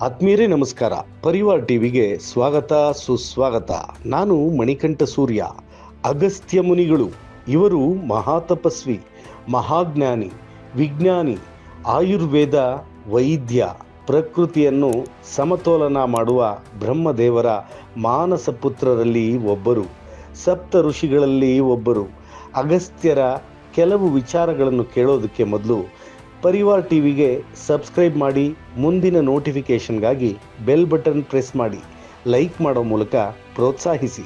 ಆತ್ಮೀಯರೇ ನಮಸ್ಕಾರ. ಪರಿವಾರ್ ಟಿವಿಗೆ ಸ್ವಾಗತ ಸುಸ್ವಾಗತ. ನಾನು ಮಣಿಕಂಠ ಸೂರ್ಯ. ಅಗಸ್ತ್ಯ ಮುನಿಗಳು ಇವರು ಮಹಾತಪಸ್ವಿ, ಮಹಾಜ್ಞಾನಿ, ವಿಜ್ಞಾನಿ, ಆಯುರ್ವೇದ ವೈದ್ಯ, ಪ್ರಕೃತಿಯನ್ನು ಸಮತೋಲನ ಮಾಡುವ ಬ್ರಹ್ಮದೇವರ ಮಾನಸ ಪುತ್ರರಲ್ಲಿ ಒಬ್ಬರು, ಸಪ್ತ ಋಷಿಗಳಲ್ಲಿ ಒಬ್ಬರು. ಅಗಸ್ತ್ಯರ ಕೆಲವು ವಿಚಾರಗಳನ್ನು ಕೇಳೋದಕ್ಕೆ ಮೊದಲು ಪರಿವಾರ್ ಟಿವಿಗೆ ಸಬ್ಸ್ಕ್ರೈಬ್ ಮಾಡಿ, ಮುಂದಿನ ನೋಟಿಫಿಕೇಷನ್ಗಾಗಿ ಬೆಲ್ ಬಟನ್ ಪ್ರೆಸ್ ಮಾಡಿ, ಲೈಕ್ ಮಾಡೋ ಮೂಲಕ ಪ್ರೋತ್ಸಾಹಿಸಿ.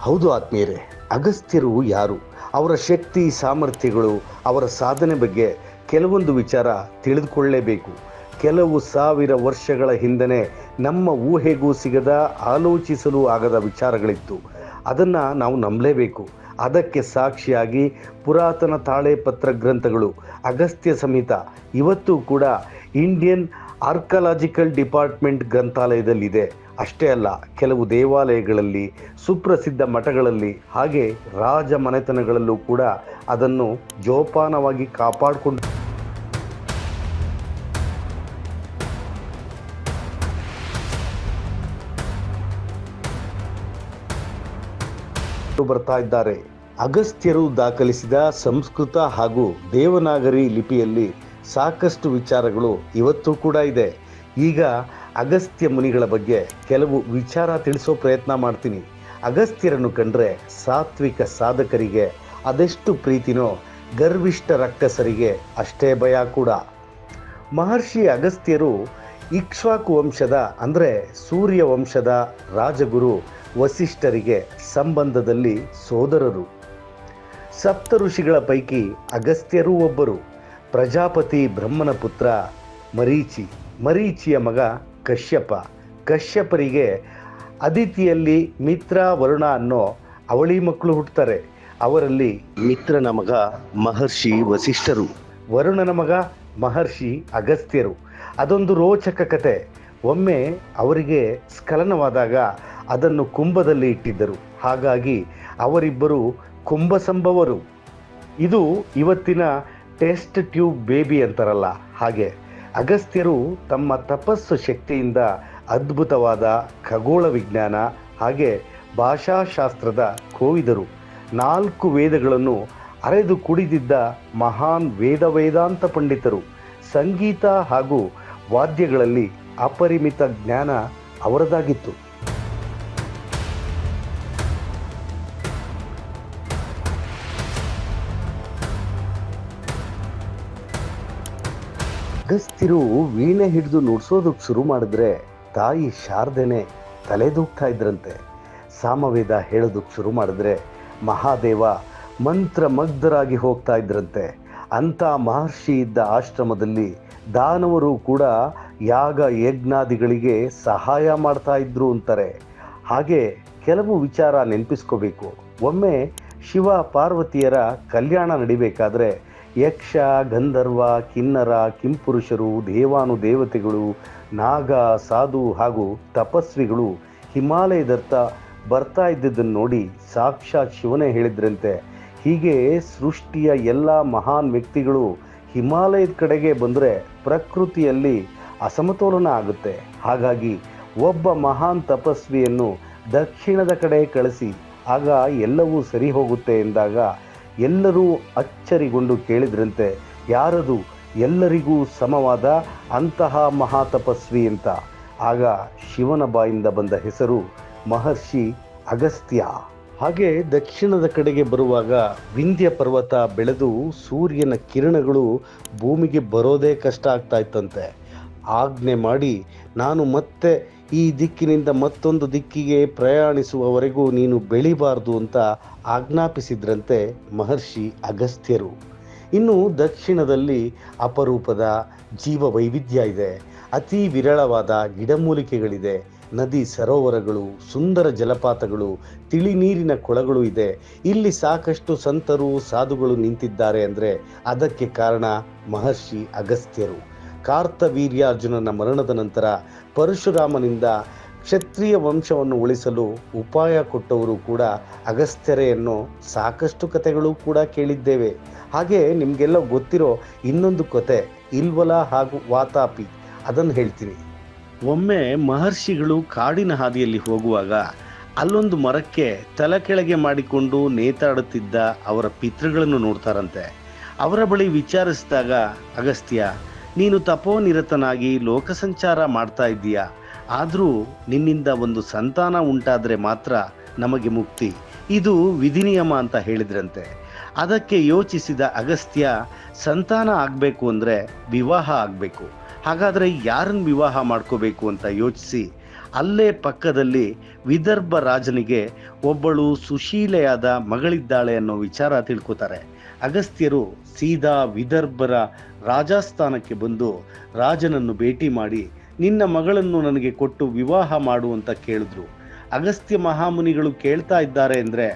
ಹೌದು ಆತ್ಮೀಯರೇ, ಅಗಸ್ತ್ಯರು ಯಾರು, ಅವರ ಶಕ್ತಿ ಸಾಮರ್ಥ್ಯಗಳು, ಅವರ ಸಾಧನೆ ಬಗ್ಗೆ ಕೆಲವೊಂದು ವಿಚಾರ ತಿಳಿದುಕೊಳ್ಳಲೇಬೇಕು. ಕೆಲವು ಸಾವಿರ ವರ್ಷಗಳ ಹಿಂದೆನೇ ನಮ್ಮ ಊಹೆಗೂ ಸಿಗದ, ಆಲೋಚಿಸಲು ಆಗದ ವಿಚಾರಗಳಿತ್ತು. ಅದನ್ನು ನಾವು ನಂಬಲೇಬೇಕು. ಅದಕ್ಕೆ ಸಾಕ್ಷಿಯಾಗಿ ಪುರಾತನ ತಾಳೆಪತ್ರ ಗ್ರಂಥಗಳು, ಅಗಸ್ತ್ಯ ಸಂಹಿತ ಇವತ್ತು ಕೂಡ ಇಂಡಿಯನ್ ಆರ್ಕಾಲಜಿಕಲ್ ಡಿಪಾರ್ಟ್ಮೆಂಟ್ ಗ್ರಂಥಾಲಯದಲ್ಲಿದೆ. ಅಷ್ಟೇ ಅಲ್ಲ, ಕೆಲವು ದೇವಾಲಯಗಳಲ್ಲಿ, ಸುಪ್ರಸಿದ್ಧ ಮಠಗಳಲ್ಲಿ, ಹಾಗೆ ರಾಜ ಮನೆತನಗಳಲ್ಲೂ ಕೂಡ ಅದನ್ನು ಜೋಪಾನವಾಗಿ ಕಾಪಾಡಿಕೊಂಡು ಬರ್ತಾ ಇದ್ದಾರೆ. ಅಗಸ್ತ್ಯರು ದಾಖಲಿಸಿದ ಸಂಸ್ಕೃತ ಹಾಗೂ ದೇವನಾಗರಿ ಲಿಪಿಯಲ್ಲಿ ಸಾಕಷ್ಟು ವಿಚಾರಗಳು ಇವತ್ತು ಕೂಡ ಇದೆ. ಈಗ ಅಗಸ್ತ್ಯ ಮುನಿಗಳ ಬಗ್ಗೆ ಕೆಲವು ವಿಚಾರ ತಿಳಿಸೋ ಪ್ರಯತ್ನ ಮಾಡ್ತೀನಿ. ಅಗಸ್ತ್ಯರನ್ನು ಕಂಡ್ರೆ ಸಾತ್ವಿಕ ಸಾಧಕರಿಗೆ ಅದೆಷ್ಟು ಪ್ರೀತಿನೋ, ಗರ್ವಿಷ್ಠ ರಕ್ಕಸರಿಗೆ ಅಷ್ಟೇ ಭಯ ಕೂಡ. ಮಹರ್ಷಿ ಅಗಸ್ತ್ಯರು ಇಕ್ಷ್ವಾಕು ವಂಶದ ಅಂದರೆ ಸೂರ್ಯ ವಂಶದ ರಾಜಗುರು ವಸಿಷ್ಠರಿಗೆ ಸಂಬಂಧದಲ್ಲಿ ಸೋದರರು. ಸಪ್ತ ಋಷಿಗಳ ಪೈಕಿ ಅಗಸ್ತ್ಯರೂ ಒಬ್ಬರು. ಪ್ರಜಾಪತಿ ಬ್ರಹ್ಮನ ಪುತ್ರ ಮರೀಚಿ, ಮರೀಚಿಯ ಮಗ ಕಶ್ಯಪ, ಕಶ್ಯಪರಿಗೆ ಅದಿತಿಯಲ್ಲಿ ಮಿತ್ರ, ವರುಣ ಅನ್ನೋ ಅವಳಿ ಮಕ್ಕಳು ಹುಟ್ಟುತ್ತಾರೆ. ಅವರಲ್ಲಿ ಮಿತ್ರನ ಮಗ ಮಹರ್ಷಿ ವಸಿಷ್ಠರು, ವರುಣನ ಮಗ ಮಹರ್ಷಿ ಅಗಸ್ತ್ಯರು. ಅದೊಂದು ರೋಚಕ ಕತೆ. ಒಮ್ಮೆ ಅವರಿಗೆ ಸ್ಖಲನವಾದಾಗ ಅದನ್ನು ಕುಂಭದಲ್ಲಿ ಇಟ್ಟಿದ್ದರು. ಹಾಗಾಗಿ ಅವರಿಬ್ಬರು ಕುಂಭ ಸಂಭವರು. ಇದು ಇವತ್ತಿನ ಟೆಸ್ಟ್ ಟ್ಯೂಬ್ ಬೇಬಿ ಅಂತಾರಲ್ಲ ಹಾಗೆ. ಅಗಸ್ತ್ಯರು ತಮ್ಮ ತಪಸ್ಸು ಶಕ್ತಿಯಿಂದ ಅದ್ಭುತವಾದ ಖಗೋಳ ವಿಜ್ಞಾನ ಹಾಗೆ ಭಾಷಾಶಾಸ್ತ್ರದ ಕೋವಿದರು. 4 ವೇದಗಳನ್ನು ಅರೆದು ಕುಡಿದಿದ್ದ ಮಹಾನ್ ವೇದಾಂತ ಪಂಡಿತರು. ಸಂಗೀತ ಹಾಗೂ ವಾದ್ಯಗಳಲ್ಲಿ ಅಪರಿಮಿತ ಜ್ಞಾನ ಅವರದಾಗಿತ್ತು. ಅಗಸ್ತ್ಯರು ವೀಣೆ ಹಿಡಿದು ನುಡ್ಸೋದಕ್ಕೆ ಶುರು ಮಾಡಿದ್ರೆ ತಾಯಿ ಶಾರದೆನೆ ತಲೆದೂಗ್ತಾ ಇದ್ರಂತೆ. ಸಾಮವೇದ ಹೇಳೋದಕ್ಕೆ ಶುರು ಮಾಡಿದ್ರೆ ಮಹಾದೇವ ಮಂತ್ರಮಗ್ಧರಾಗಿ ಹೋಗ್ತಾ ಇದ್ರಂತೆ. ಅಂಥ ಮಹರ್ಷಿ ಇದ್ದ ಆಶ್ರಮದಲ್ಲಿ ದಾನವರು ಕೂಡ ಯಾಗ ಯಜ್ಞಾದಿಗಳಿಗೆ ಸಹಾಯ ಮಾಡ್ತಾ ಇದ್ರು ಅಂತಾರೆ. ಹಾಗೆ ಕೆಲವು ವಿಚಾರ ನೆನಪಿಸ್ಕೋಬೇಕು. ಒಮ್ಮೆ ಶಿವ ಪಾರ್ವತಿಯರ ಕಲ್ಯಾಣ ನಡಿಬೇಕಾದ್ರೆ ಯಕ್ಷ, ಗಂಧರ್ವ, ಕಿನ್ನರ, ಕಿಂಪುರುಷರು, ದೇವಾನುದೇವತೆಗಳು, ನಾಗ, ಸಾಧು ಹಾಗೂ ತಪಸ್ವಿಗಳು ಹಿಮಾಲಯದತ್ತ ಬರ್ತಾ ಇದ್ದದ್ದನ್ನು ನೋಡಿ ಸಾಕ್ಷಾತ್ ಶಿವನೇ ಹೇಳಿದ್ರಂತೆ, ಹೀಗೆ ಸೃಷ್ಟಿಯ ಎಲ್ಲ ಮಹಾನ್ ವ್ಯಕ್ತಿಗಳು ಹಿಮಾಲಯದ ಕಡೆಗೆ ಬಂದರೆ ಪ್ರಕೃತಿಯಲ್ಲಿ ಅಸಮತೋಲನ ಆಗುತ್ತೆ. ಹಾಗಾಗಿ ಒಬ್ಬ ಮಹಾನ್ ತಪಸ್ವಿಯನ್ನು ದಕ್ಷಿಣದ ಕಡೆ ಕಳಿಸಿ, ಆಗ ಎಲ್ಲವೂ ಸರಿ ಹೋಗುತ್ತೆ ಎಂದಾಗ ಎಲ್ಲರೂ ಅಚ್ಚರಿಗೊಂಡು ಕೇಳಿದ್ರಂತೆ, ಯಾರದು ಎಲ್ಲರಿಗೂ ಸಮವಾದ ಅಂತಹ ಮಹಾತಪಸ್ವಿ ಅಂತ. ಆಗ ಶಿವನ ಬಾಯಿಂದ ಬಂದ ಹೆಸರು ಮಹರ್ಷಿ ಅಗಸ್ತ್ಯ. ಹಾಗೆ ದಕ್ಷಿಣದ ಕಡೆಗೆ ಬರುವಾಗ ವಿಂಧ್ಯ ಪರ್ವತ ಬೆಳೆದು ಸೂರ್ಯನ ಕಿರಣಗಳು ಭೂಮಿಗೆ ಬರೋದೇ ಕಷ್ಟ ಆಗ್ತಾ ಇತ್ತಂತೆ. ಆಜ್ಞೆ ಮಾಡಿ, ನಾನು ಮತ್ತೆ ಈ ದಿಕ್ಕಿನಿಂದ ಮತ್ತೊಂದು ದಿಕ್ಕಿಗೆ ಪ್ರಯಾಣಿಸುವವರೆಗೂ ನೀನು ಬೆಳಿಬಾರ್ದು ಅಂತ ಆಜ್ಞಾಪಿಸಿದ್ರಂತೆ ಮಹರ್ಷಿ ಅಗಸ್ತ್ಯರು. ಇನ್ನು ದಕ್ಷಿಣದಲ್ಲಿ ಅಪರೂಪದ ಜೀವ ವೈವಿಧ್ಯ ಇದೆ. ಅತಿ ವಿರಳವಾದ ಗಿಡಮೂಲಿಕೆಗಳಿದೆ. ನದಿ ಸರೋವರಗಳು, ಸುಂದರ ಜಲಪಾತಗಳು, ತಿಳಿ ನೀರಿನ ಕೊಳಗಳು ಇದೆ. ಇಲ್ಲಿ ಸಾಕಷ್ಟು ಸಂತರು ಸಾಧುಗಳು ನಿಂತಿದ್ದಾರೆ ಅಂದರೆ ಅದಕ್ಕೆ ಕಾರಣ ಮಹರ್ಷಿ ಅಗಸ್ತ್ಯರು. ಕಾರ್ತವೀರ್ಯಾರ್ಜುನನ ಮರಣದ ನಂತರ ಪರಶುರಾಮನಿಂದ ಕ್ಷತ್ರಿಯ ವಂಶವನ್ನು ಉಳಿಸಲು ಉಪಾಯ ಕೊಟ್ಟವರು ಕೂಡ ಅಗಸ್ತ್ಯರೇ ಅನ್ನೋ ಸಾಕಷ್ಟು ಕಥೆಗಳು ಕೂಡ ಕೇಳಿದ್ದೇವೆ. ಹಾಗೆ ನಿಮಗೆಲ್ಲ ಗೊತ್ತಿರೋ ಇನ್ನೊಂದು ಕತೆ ಇಲ್ವಲ ಹಾಗೂ ವಾತಾಪಿ, ಅದನ್ನು ಹೇಳ್ತೀನಿ. ಒಮ್ಮೆ ಮಹರ್ಷಿಗಳು ಕಾಡಿನ ಹಾದಿಯಲ್ಲಿ ಹೋಗುವಾಗ ಅಲ್ಲೊಂದು ಮರಕ್ಕೆ ತಲೆ ಕೆಳಗೆ ಮಾಡಿಕೊಂಡು ನೇತಾಡುತ್ತಿದ್ದ ಅವರ ಪಿತೃಗಳನ್ನು ನೋಡ್ತಾರಂತೆ. ಅವರ ಬಳಿ ವಿಚಾರಿಸಿದಾಗ, ಅಗಸ್ತ್ಯ, ನೀನು ತಪೋನಿರತನಾಗಿ ಲೋಕ ಸಂಚಾರ ಮಾಡ್ತಾ ಇದ್ದೀಯಾ, ಆದರೂ ನಿನ್ನಿಂದ ಒಂದು ಸಂತಾನ ಉಂಟಾದರೆ ಮಾತ್ರ ನಮಗೆ ಮುಕ್ತಿ, ಇದು ವಿಧಿ ನಿಯಮ ಅಂತ ಹೇಳಿದ್ರಂತೆ. ಅದಕ್ಕೆ ಯೋಚಿಸಿದ ಅಗಸ್ತ್ಯ, ಸಂತಾನ ಆಗಬೇಕು ಅಂದರೆ ವಿವಾಹ ಆಗಬೇಕು, ಹಾಗಾದರೆ ಯಾರನ್ನು ವಿವಾಹ ಮಾಡ್ಕೋಬೇಕು ಅಂತ ಯೋಚಿಸಿ ಅಲ್ಲೇ ಪಕ್ಕದಲ್ಲಿ ವಿದರ್ಭ ರಾಜನಿಗೆ ಒಬ್ಬಳು ಸುಶೀಲೆಯಾದ ಮಗಳಿದ್ದಾಳೆ ಅನ್ನೋ ವಿಚಾರ ತಿಳ್ಕೊತಾರೆ. ಅಗಸ್ತ್ಯರು ಸೀದಾ ವಿದರ್ಭರ ರಾಜಸ್ಥಾನಕ್ಕೆ ಬಂದು ರಾಜನನ್ನು ಭೇಟಿ ಮಾಡಿ, ನಿನ್ನ ಮಗಳನ್ನು ನನಗೆ ಕೊಟ್ಟು ವಿವಾಹ ಮಾಡು ಅಂತ ಕೇಳಿದ್ರು. ಅಗಸ್ತ್ಯ ಮಹಾಮುನಿಗಳು ಕೇಳ್ತಾ ಇದ್ದಾರೆ ಅಂದರೆ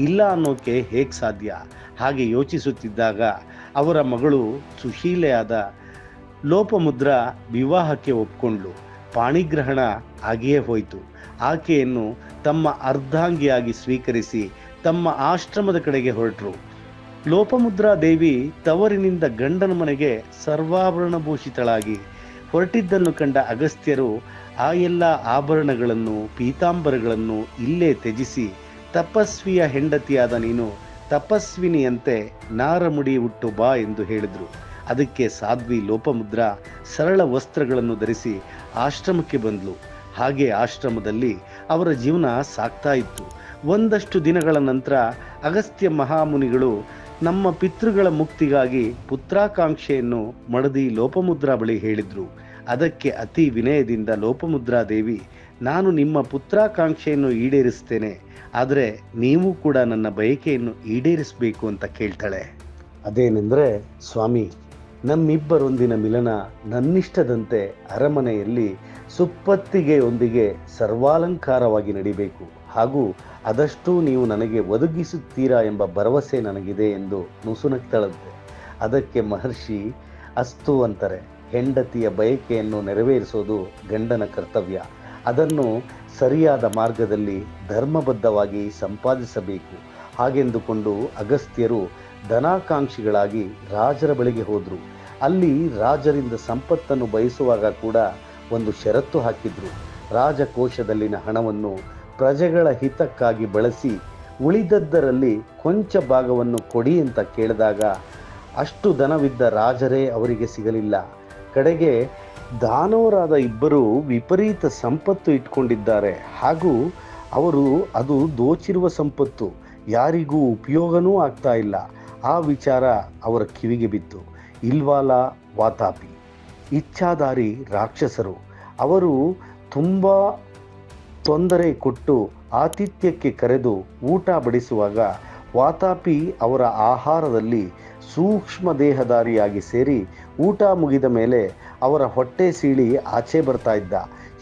ಇಲ್ಲ ಅನ್ನೋಕೆ ಹೇಗೆ ಸಾಧ್ಯ? ಹಾಗೆ ಯೋಚಿಸುತ್ತಿದ್ದಾಗ ಅವರ ಮಗಳು ಸುಶೀಲೆಯಾದ ಲೋಪಮುದ್ರ ವಿವಾಹಕ್ಕೆ ಒಪ್ಕೊಂಡ್ಲು. ಪಾಣಿಗ್ರಹಣ ಆಗಿಯೇ ಹೋಯಿತು. ಆಕೆಯನ್ನು ತಮ್ಮ ಅರ್ಧಾಂಗಿಯಾಗಿ ಸ್ವೀಕರಿಸಿ ತಮ್ಮ ಆಶ್ರಮದ ಕಡೆಗೆ ಹೊರಟರು. ಲೋಪಮುದ್ರಾ ದೇವಿ ತವರಿನಿಂದ ಗಂಡನ ಮನೆಗೆ ಸರ್ವಾಭರಣಭೂಷಿತಳಾಗಿ ಹೊರಟಿದ್ದನ್ನು ಕಂಡ ಅಗಸ್ತ್ಯರು ಆ ಎಲ್ಲ ಆಭರಣಗಳನ್ನು ಪೀತಾಂಬರಗಳನ್ನು ಇಲ್ಲೇ ತ್ಯಜಿಸಿ, ತಪಸ್ವಿಯ ಹೆಂಡತಿಯಾದ ನೀನು ತಪಸ್ವಿನಿಯಂತೆ ನಾರಮುಡಿ ಉಟ್ಟು ಬಾ ಎಂದು ಹೇಳಿದರು. ಅದಕ್ಕೆ ಸಾಧ್ವಿ ಲೋಪಮುದ್ರಾ ಸರಳ ವಸ್ತ್ರಗಳನ್ನು ಧರಿಸಿ ಆಶ್ರಮಕ್ಕೆ ಬಂದ್ಲು. ಹಾಗೆ ಆಶ್ರಮದಲ್ಲಿ ಅವರ ಜೀವನ ಸಾಗ್ತಾ ಇತ್ತು. ಒಂದಷ್ಟು ದಿನಗಳ ನಂತರ ಅಗಸ್ತ್ಯ ಮಹಾಮುನಿಗಳು ನಮ್ಮ ಪಿತೃಗಳ ಮುಕ್ತಿಗಾಗಿ ಪುತ್ರಾಕಾಂಕ್ಷೆಯನ್ನು ಮಡದಿ ಲೋಪಮುದ್ರಾ ಬಳಿ ಹೇಳಿದ್ರು. ಅದಕ್ಕೆ ಅತಿ ವಿನಯದಿಂದ ಲೋಪಮುದ್ರಾ ದೇವಿ, ನಾನು ನಿಮ್ಮ ಪುತ್ರಾಕಾಂಕ್ಷೆಯನ್ನು ಈಡೇರಿಸ್ತೇನೆ, ಆದರೆ ನೀವು ಕೂಡ ನನ್ನ ಬಯಕೆಯನ್ನು ಈಡೇರಿಸಬೇಕು ಅಂತ ಕೇಳ್ತಾಳೆ. ಅದೇನೆಂದರೆ, ಸ್ವಾಮಿ, ನಮ್ಮಿಬ್ಬರೊಂದಿನ ಮಿಲನ ನನ್ನಿಷ್ಟದಂತೆ ಅರಮನೆಯಲ್ಲಿ ಸುಪ್ಪತ್ತಿಗೆಯೊಂದಿಗೆ ಸರ್ವಾಲಂಕಾರವಾಗಿ ನಡಿಬೇಕು, ಹಾಗೂ ಅದಷ್ಟು ನೀವು ನನಗೆ ಒದಗಿಸುತ್ತೀರಾ ಎಂಬ ಭರವಸೆ ನನಗಿದೆ ಎಂದು ನುಸುನಕ್ತಳಂತೆ. ಅದಕ್ಕೆ ಮಹರ್ಷಿ ಅಸ್ತು ಅಂತಾರೆ. ಹೆಂಡತಿಯ ಬಯಕೆಯನ್ನು ನೆರವೇರಿಸೋದು ಗಂಡನ ಕರ್ತವ್ಯ. ಅದನ್ನು ಸರಿಯಾದ ಮಾರ್ಗದಲ್ಲಿ ಧರ್ಮಬದ್ಧವಾಗಿ ಸಂಪಾದಿಸಬೇಕು. ಹಾಗೆಂದುಕೊಂಡು ಅಗಸ್ತ್ಯರು ಧನಾಕಾಂಕ್ಷಿಗಳಾಗಿ ರಾಜರ ಬಳಿಗೆ ಹೋದರು. ಅಲ್ಲಿ ರಾಜರಿಂದ ಸಂಪತ್ತನ್ನು ಬಯಸುವಾಗ ಕೂಡ ಒಂದು ಷರತ್ತು ಹಾಕಿದ್ರು. ರಾಜಕೋಶದಲ್ಲಿನ ಹಣವನ್ನು ಪ್ರಜೆಗಳ ಹಿತಕ್ಕಾಗಿ ಬಳಸಿ ಉಳಿದದ್ದರಲ್ಲಿ ಕೊಂಚ ಭಾಗವನ್ನು ಕೊಡಿ ಅಂತ ಕೇಳಿದಾಗ ಅಷ್ಟು ಧನವಿದ್ದ ರಾಜರೇ ಅವರಿಗೆ ಸಿಗಲಿಲ್ಲ. ಕಡೆಗೆ ದಾನವರಾದ ಇಬ್ಬರು ವಿಪರೀತ ಸಂಪತ್ತು ಇಟ್ಕೊಂಡಿದ್ದಾರೆ, ಹಾಗೂ ಅವರು ಅದು ದೋಚಿರುವ ಸಂಪತ್ತು ಯಾರಿಗೂ ಉಪಯೋಗನೂ ಆಗ್ತಾ ಇಲ್ಲ. ಆ ವಿಚಾರ ಅವರ ಕಿವಿಗೆ ಬಿತ್ತು. ಇಲ್ವಾಲ ವಾತಾಪಿ ಇಚ್ಛಾಧಾರಿ ರಾಕ್ಷಸರು. ಅವರು ತುಂಬ ತೊಂದರೆ ಕೊಟ್ಟು ಆತಿಥ್ಯಕ್ಕೆ ಕರೆದು ಊಟ ಬಡಿಸುವಾಗ ವಾತಾಪಿ ಅವರ ಆಹಾರದಲ್ಲಿ ಸೂಕ್ಷ್ಮ ದೇಹಧಾರಿಯಾಗಿ ಸೇರಿ ಊಟ ಮುಗಿದ ಮೇಲೆ ಅವರ ಹೊಟ್ಟೆ ಸೀಳಿ ಆಚೆ ಬರ್ತಾ ಇದ್ದ.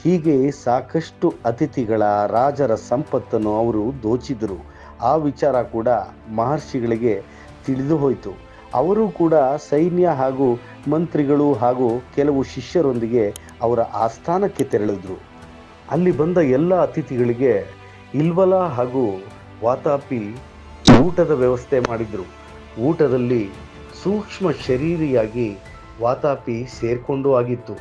ಹೀಗೆ ಸಾಕಷ್ಟು ಅತಿಥಿಗಳ ರಾಜರ ಸಂಪತ್ತನ್ನು ಅವರು ದೋಚಿದರು. ಆ ವಿಚಾರ ಕೂಡ ಮಹರ್ಷಿಗಳಿಗೆ ತಿಳಿದು ಹೋಯಿತು. ಅವರು ಕೂಡ ಸೈನ್ಯ ಹಾಗೂ ಮಂತ್ರಿಗಳು ಹಾಗೂ ಕೆಲವು ಶಿಷ್ಯರೊಂದಿಗೆ ಅವರ ಆಸ್ಥಾನಕ್ಕೆ ತೆರಳಿದ್ರು. ಅಲ್ಲಿ ಬಂದ ಎಲ್ಲ ಅತಿಥಿಗಳಿಗೆ ಇಲ್ವಲ ಹಾಗೂ ವಾತಾಪಿ ಊಟದ ವ್ಯವಸ್ಥೆ ಮಾಡಿದ್ರು. ಊಟದಲ್ಲಿ ಸೂಕ್ಷ್ಮ ಶರೀರಿಯಾಗಿ ವಾತಾಪಿ ಸೇರ್ಕೊಂಡು ಆಗಿತ್ತು.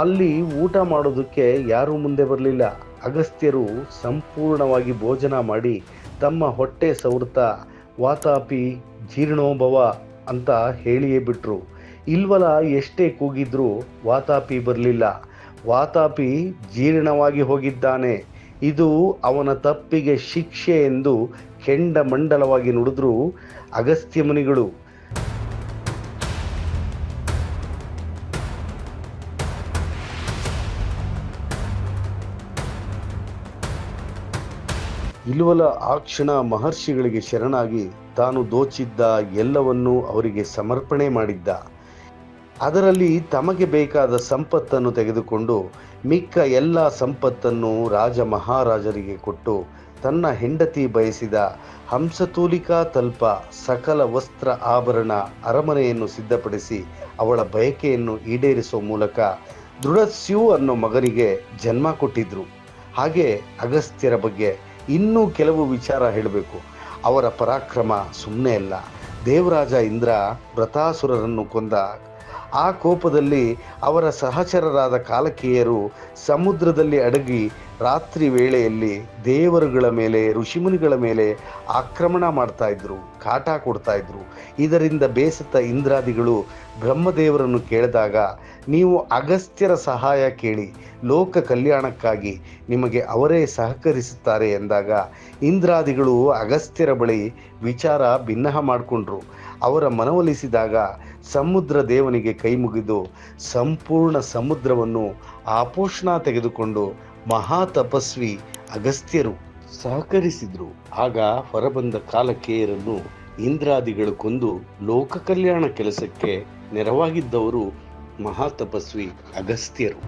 ಅಲ್ಲಿ ಊಟ ಮಾಡೋದಕ್ಕೆ ಯಾರೂ ಮುಂದೆ ಬರಲಿಲ್ಲ. ಅಗಸ್ತ್ಯರು ಸಂಪೂರ್ಣವಾಗಿ ಭೋಜನ ಮಾಡಿ ತಮ್ಮ ಹೊಟ್ಟೆ ಸವರ್ತಾ ವಾತಾಪಿ ಜೀರ್ಣೋಭವ ಅಂತ ಹೇಳಿಯೇ ಬಿಟ್ರು. ಇಲ್ವಲ ಎಷ್ಟೇ ಕೂಗಿದ್ರೂ ವಾತಾಪಿ ಬರಲಿಲ್ಲ. ವಾತಾಪಿ ಜೀರ್ಣವಾಗಿ ಹೋಗಿದ್ದಾನೆ, ಇದು ಅವನ ತಪ್ಪಿಗೆ ಶಿಕ್ಷೆ ಎಂದು ಕೆಂಡಮಂಡಲವಾಗಿ ನುಡಿದ್ರು ಅಗಸ್ತ್ಯ ಮುನಿಗಳು. ಇಲ್ವಲ ಆ ಕ್ಷಣ ಮಹರ್ಷಿಗಳಿಗೆ ಶರಣಾಗಿ ತಾನು ದೋಚಿದ್ದ ಎಲ್ಲವನ್ನೂ ಅವರಿಗೆ ಸಮರ್ಪಣೆ ಮಾಡಿದ್ದ. ಅದರಲ್ಲಿ ತಮಗೆ ಬೇಕಾದ ಸಂಪತ್ತನ್ನು ತೆಗೆದುಕೊಂಡು ಮಿಕ್ಕ ಎಲ್ಲ ಸಂಪತ್ತನ್ನು ರಾಜ ಮಹಾರಾಜರಿಗೆ ಕೊಟ್ಟು ತನ್ನ ಹೆಂಡತಿ ಬಯಸಿದ ಹಂಸತೂಲಿಕಾ ತಲ್ಪ ಸಕಲ ವಸ್ತ್ರ ಆಭರಣ ಅರಮನೆಯನ್ನು ಸಿದ್ಧಪಡಿಸಿ ಅವಳ ಬಯಕೆಯನ್ನು ಈಡೇರಿಸುವ ಮೂಲಕ ದೃಢಸ್ಯು ಅನ್ನೋ ಮಗನಿಗೆ ಜನ್ಮ ಕೊಟ್ಟಿದ್ರು. ಹಾಗೆ ಅಗಸ್ತ್ಯರ ಬಗ್ಗೆ ಇನ್ನೂ ಕೆಲವು ವಿಚಾರ ಹೇಳಬೇಕು. ಅವರ ಪರಾಕ್ರಮ ಸುಮ್ಮನೆ ಅಲ್ಲ. ದೇವರಾಜ ಇಂದ್ರ ವ್ರತಾಸುರರನ್ನು ಕೊಂದ. ಆ ಕೋಪದಲ್ಲಿ ಅವರ ಸಹಚರರಾದ ಕಾಲಕೇಯರು ಸಮುದ್ರದಲ್ಲಿ ಅಡಗಿ ರಾತ್ರಿ ವೇಳೆಯಲ್ಲಿ ದೇವರುಗಳ ಮೇಲೆ, ಋಷಿಮುನಿಗಳ ಮೇಲೆ ಆಕ್ರಮಣ ಮಾಡ್ತಾ ಇದ್ರು, ಕಾಟ ಕೊಡ್ತಾ ಇದ್ರು. ಇದರಿಂದ ಬೇಸತ್ತ ಇಂದ್ರಾದಿಗಳು ಬ್ರಹ್ಮದೇವರನ್ನು ಕೇಳಿದಾಗ, ನೀವು ಅಗಸ್ತ್ಯರ ಸಹಾಯ ಕೇಳಿ, ಲೋಕ ಕಲ್ಯಾಣಕ್ಕಾಗಿ ನಿಮಗೆ ಅವರೇ ಸಹಕರಿಸುತ್ತಾರೆ ಎಂದಾಗ ಇಂದ್ರಾದಿಗಳು ಅಗಸ್ತ್ಯರ ಬಳಿ ವಿಚಾರ ಭಿನ್ನಹ ಮಾಡಿಕೊಂಡ್ರು. ಅವರ ಮನವೊಲಿಸಿದಾಗ ಸಮುದ್ರ ದೇವನಿಗೆ ಕೈ ಮುಗಿದು ಸಂಪೂರ್ಣ ಸಮುದ್ರವನ್ನು ಆಪೋಷಣ ತೆಗೆದುಕೊಂಡು ಮಹಾ ತಪಸ್ವಿ ಅಗಸ್ತ್ಯರು ಸಹಕರಿಸಿದ್ರು. ಆಗ ಹೊರಬಂದ ಕಾಲಕೇಯರನ್ನು ಇಂದ್ರಾದಿಗಳು ಕೊಂದು ಲೋಕ ಕಲ್ಯಾಣ ಕೆಲಸಕ್ಕೆ ನೆರವಾಗಿದ್ದವರು ಮಹಾ ತಪಸ್ವಿ ಅಗಸ್ತ್ಯರು.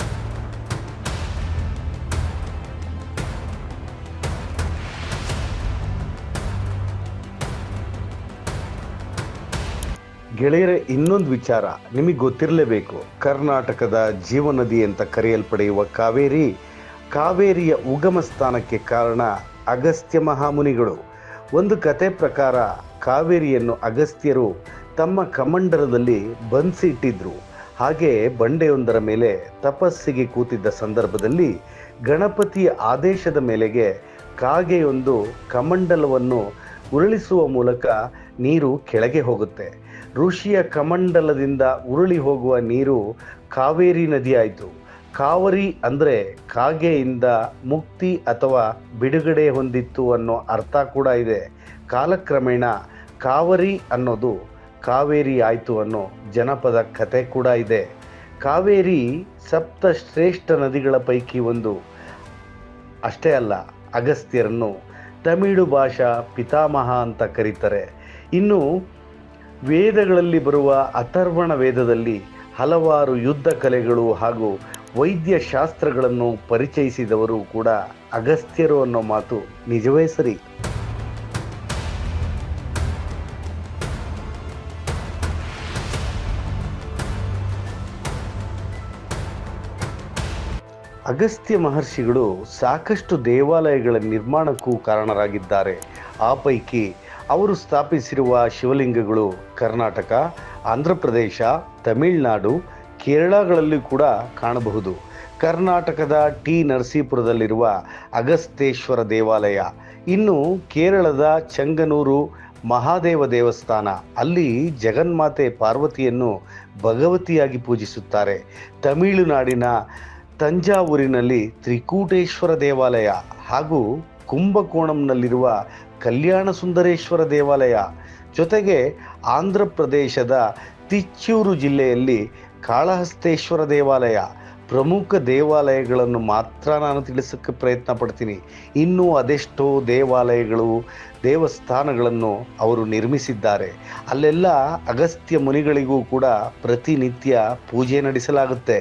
ಗೆಳೆಯರೆ, ಇನ್ನೊಂದು ವಿಚಾರ ನಿಮಗೆ ಗೊತ್ತಿರಲೇಬೇಕು. ಕರ್ನಾಟಕದ ಜೀವನದಿ ಅಂತ ಕರೆಯಲ್ಪಡೆಯುವ ಕಾವೇರಿಯ ಉಗಮ ಸ್ಥಾನಕ್ಕೆ ಕಾರಣ ಅಗಸ್ತ್ಯ ಮಹಾಮುನಿಗಳು. ಒಂದು ಕತೆ ಪ್ರಕಾರ ಕಾವೇರಿಯನ್ನು ಅಗಸ್ತ್ಯರು ತಮ್ಮ ಕಮಂಡಲದಲ್ಲಿ ಬಂಧಿಸಿ ಇಟ್ಟಿದ್ರು. ಹಾಗೆ ಬಂಡೆಯೊಂದರ ಮೇಲೆ ತಪಸ್ಸಿಗೆ ಕೂತಿದ್ದ ಸಂದರ್ಭದಲ್ಲಿ ಗಣಪತಿಯ ಆದೇಶದ ಮೇಲೆಗೆ ಕಾಗೆಯೊಂದು ಕಮಂಡಲವನ್ನು ಉರುಳಿಸುವ ಮೂಲಕ ನೀರು ಕೆಳಗೆ ಹೋಗುತ್ತೆ. ಋಷಿಯ ಕಮಂಡಲದಿಂದ ಉರುಳಿ ಹೋಗುವ ನೀರು ಕಾವೇರಿ ನದಿ ಆಯಿತು. ಕಾವರಿ ಅಂದರೆ ಕಾಗೆಯಿಂದ ಮುಕ್ತಿ ಅಥವಾ ಬಿಡುಗಡೆ ಹೊಂದಿತ್ತು ಅನ್ನೋ ಅರ್ಥ ಕೂಡ ಇದೆ. ಕಾಲಕ್ರಮೇಣ ಕಾವರಿ ಅನ್ನೋದು ಕಾವೇರಿ ಆಯಿತು ಅನ್ನೋ ಜನಪದ ಕತೆ ಕೂಡ ಇದೆ. ಕಾವೇರಿ ಸಪ್ತ ಶ್ರೇಷ್ಠ ನದಿಗಳ ಪೈಕಿ ಒಂದು. ಅಷ್ಟೇ ಅಲ್ಲ, ಅಗಸ್ತ್ಯರನ್ನು ತಮಿಳು ಭಾಷಾ ಪಿತಾಮಹ ಅಂತ ಕರೀತಾರೆ. ಇನ್ನು ವೇದಗಳಲ್ಲಿ ಬರುವ ಅಥರ್ವಣ ವೇದದಲ್ಲಿ ಹಲವಾರು ಯುದ್ಧ ಕಲೆಗಳು ಹಾಗೂ ವೈದ್ಯ ಶಾಸ್ತ್ರಗಳನ್ನು ಪರಿಚಯಿಸಿದವರು ಕೂಡ ಅಗಸ್ತ್ಯರು ಅನ್ನೋ ಮಾತು ನಿಜವೇ ಸರಿ. ಅಗಸ್ತ್ಯ ಮಹರ್ಷಿಗಳು ಸಾಕಷ್ಟು ದೇವಾಲಯಗಳ ನಿರ್ಮಾಣಕ್ಕೂ ಕಾರಣರಾಗಿದ್ದಾರೆ. ಆ ಪೈಕಿ ಅವರು ಸ್ಥಾಪಿಸಿರುವ ಶಿವಲಿಂಗಗಳು ಕರ್ನಾಟಕ, ಆಂಧ್ರ ಪ್ರದೇಶ, ತಮಿಳುನಾಡು, ಕೇರಳಗಳಲ್ಲಿ ಕೂಡ ಕಾಣಬಹುದು. ಕರ್ನಾಟಕದ ಟಿ ನರಸೀಪುರದಲ್ಲಿರುವ ಅಗಸ್ತೇಶ್ವರ ದೇವಾಲಯ, ಇನ್ನು ಕೇರಳದ ಚೆಂಗನೂರು ಮಹಾದೇವ ದೇವಸ್ಥಾನ, ಅಲ್ಲಿ ಜಗನ್ಮಾತೆ ಪಾರ್ವತಿಯನ್ನು ಭಗವತಿಯಾಗಿ ಪೂಜಿಸುತ್ತಾರೆ. ತಮಿಳುನಾಡಿನ ತಂಜಾವೂರಿನಲ್ಲಿ ತ್ರಿಕೂಟೇಶ್ವರ ದೇವಾಲಯ ಹಾಗೂ ಕುಂಭಕೋಣಂನಲ್ಲಿರುವ ಕಲ್ಯಾಣ ಸುಂದರೇಶ್ವರ ದೇವಾಲಯ, ಜೊತೆಗೆ ಆಂಧ್ರ ಪ್ರದೇಶದ ತಿಚ್ಚೂರು ಜಿಲ್ಲೆಯಲ್ಲಿ ಕಾಳಹಸ್ತೇಶ್ವರ ದೇವಾಲಯ. ಪ್ರಮುಖ ದೇವಾಲಯಗಳನ್ನು ಮಾತ್ರ ನಾನು ತಿಳಿಸೋಕ್ಕೆ ಪ್ರಯತ್ನ ಪಡ್ತೀನಿ. ಇನ್ನೂ ಅದೆಷ್ಟೋ ದೇವಾಲಯಗಳು, ದೇವಸ್ಥಾನಗಳನ್ನು ಅವರು ನಿರ್ಮಿಸಿದ್ದಾರೆ. ಅಲ್ಲೆಲ್ಲ ಅಗಸ್ತ್ಯ ಮುನಿಗಳಿಗೂ ಕೂಡ ಪ್ರತಿನಿತ್ಯ ಪೂಜೆ ನಡೆಸಲಾಗುತ್ತೆ.